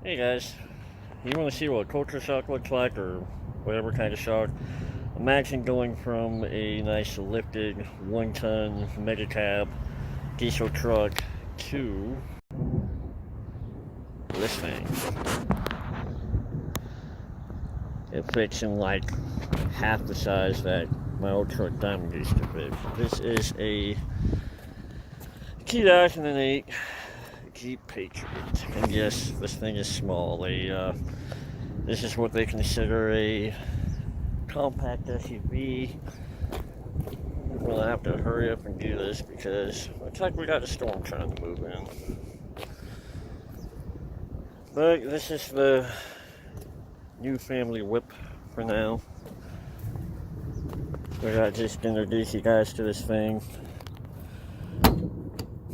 Hey guys, you want to see what a culture shock looks like, or whatever kind of shock? Imagine going from a nice lifted 1-ton mega cab diesel truck to this thing. It fits in like half the size that my old truck Diamond used to fit. This is a 2008 Jeep Patriot, and yes, this thing is small. This is what they consider a compact SUV. We'll have to hurry up and do this because it looks like we got a storm trying to move in. But this is the new family whip for now. I gotta just introduce you guys to this thing.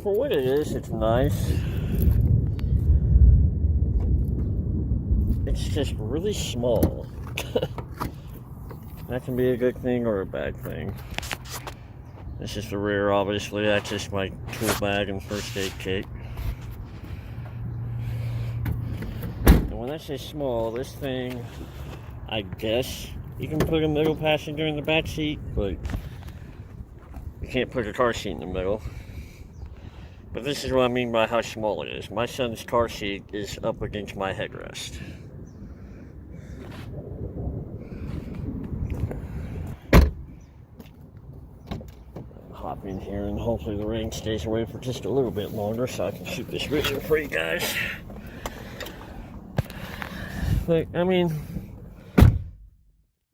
For what it is, it's nice. It's just really small. That can be a good thing or a bad thing. This is the rear, obviously. That's just my tool bag and first aid kit. And when I say small, this thing, I guess you can put a middle passenger in the back seat, but you can't put a car seat in the middle. But this is what I mean by how small it is. My son's car seat is up against my headrest. Hop in here and hopefully the rain stays away for just a little bit longer so I can shoot this video for you guys. But, I mean,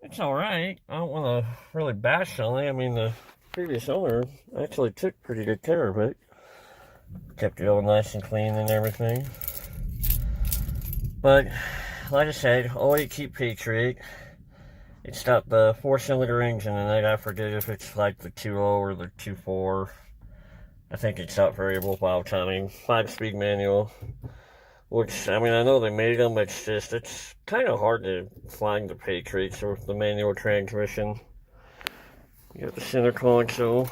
it's alright. I don't want to really bash on it. I mean, the previous owner actually took pretty good care of it. Kept it all nice and clean and everything. But, like I said, always keep Patriot. It's got the 4-cylinder engine in it. I forget if it's like the 2.0 or the 2.4. I think it's got variable valve timing. 5-speed manual. Which, I mean, I know they made them, but it's kind of hard to find the Patriots with the manual transmission. You got the center console.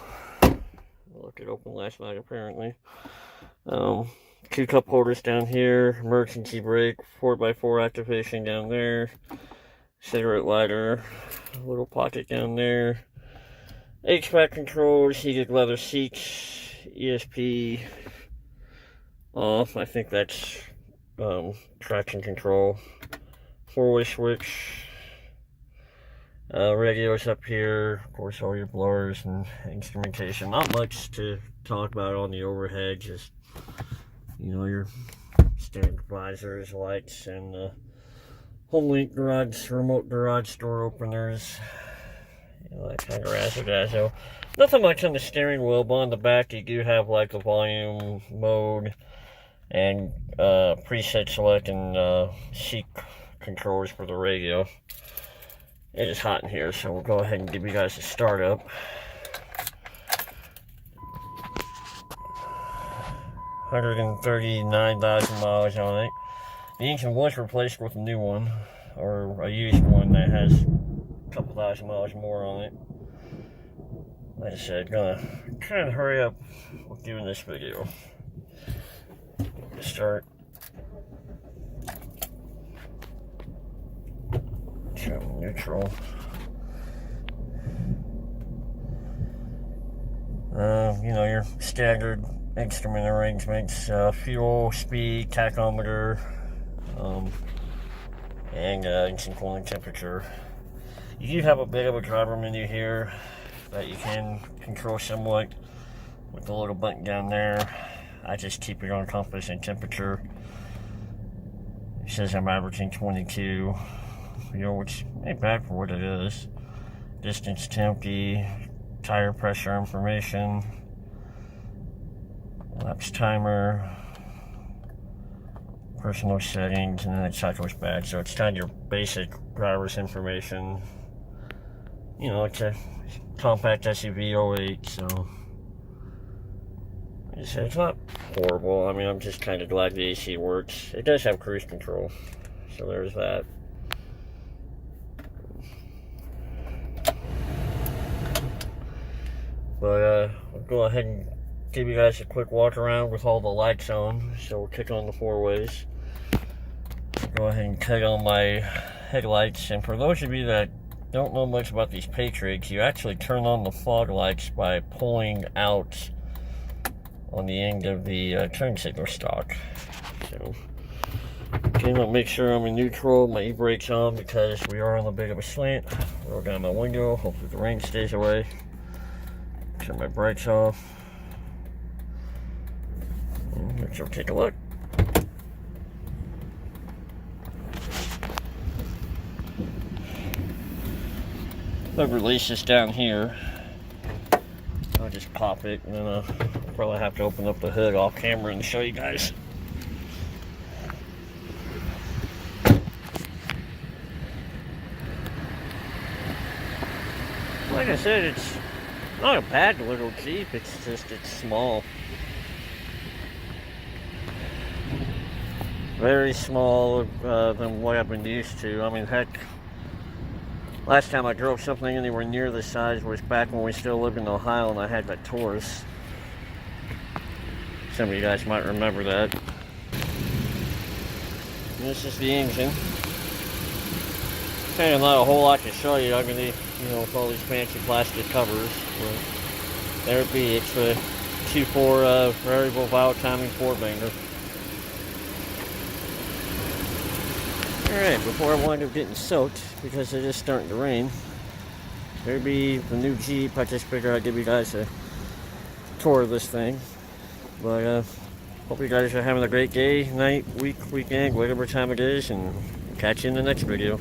Look, it opened last night, apparently. 2 cup holders down here. Emergency brake. 4x4 activation down there. Cigarette lighter, a little pocket down there. HVAC controls, heated leather seats, ESP off. I think that's traction control. 4-way switch. Radios up here. Of course, all your blowers and instrumentation. Not much to talk about on the overhead. Just, you know, your standard visors, lights, and HomeLink garage, remote garage door openers, you know, that kind of razzle-dazzle. Nothing much on the steering wheel, but on the back you do have like a volume mode and preset select and seat controls for the radio. It is hot in here, so we'll go ahead and give you guys a startup. 139,000 miles on it. The engine was replaced with a new one, or a used one that has a couple thousand miles more on it. Like I said, gonna kind of hurry up with doing this video. Start. Turn neutral. You know, your standard instrument arrangements, fuel, speed, tachometer, and engine cooling temperature. You do have a bit of a driver menu here that you can control somewhat with the little button down there. I just keep it on compass and temperature. It says I'm averaging 22, you know, which ain't bad for what it is. Distance to empty, tire pressure information, lapse timer, personal settings, and then it cycles back. So it's kind of your basic driver's information. You know, it's a compact SUV 08, so it's not horrible. I mean, I'm just kind of glad the AC works. It does have cruise control, so there's that. But I'll go ahead and give you guys a quick walk around with all the lights on. So we'll kick on the 4 ways. go ahead and cut on my headlights. And for those of you that don't know much about these Patriots, you actually turn on the fog lights by pulling out on the end of the turn signal stock. So, came up, make sure I'm in neutral, my e-brake's on because we are on a bit of a slant. Roll down my window, hopefully the rain stays away. Turn my brakes off. Let's go take a look. I'll release this down here. I'll just pop it, and then I'll probably have to open up the hood off camera and show you guys. Like I said, it's not a bad little Jeep, it's just, it's small. Very small than what I've been used to. I mean, heck, last time I drove something anywhere near this size was back when we still lived in Ohio and I had that Taurus. Some of you guys might remember that. And this is the engine. Okay, not a whole lot to show you underneath, you know, with all these fancy plastic covers. But there it be. It's the 2.4 variable valve timing 4-banger. Alright, before I wind up getting soaked, because it is starting to rain, there'd be the new Jeep. I just figured I'd give you guys a tour of this thing. But hope you guys are having a great day, night, week, weekend, whatever time it is, and catch you in the next video.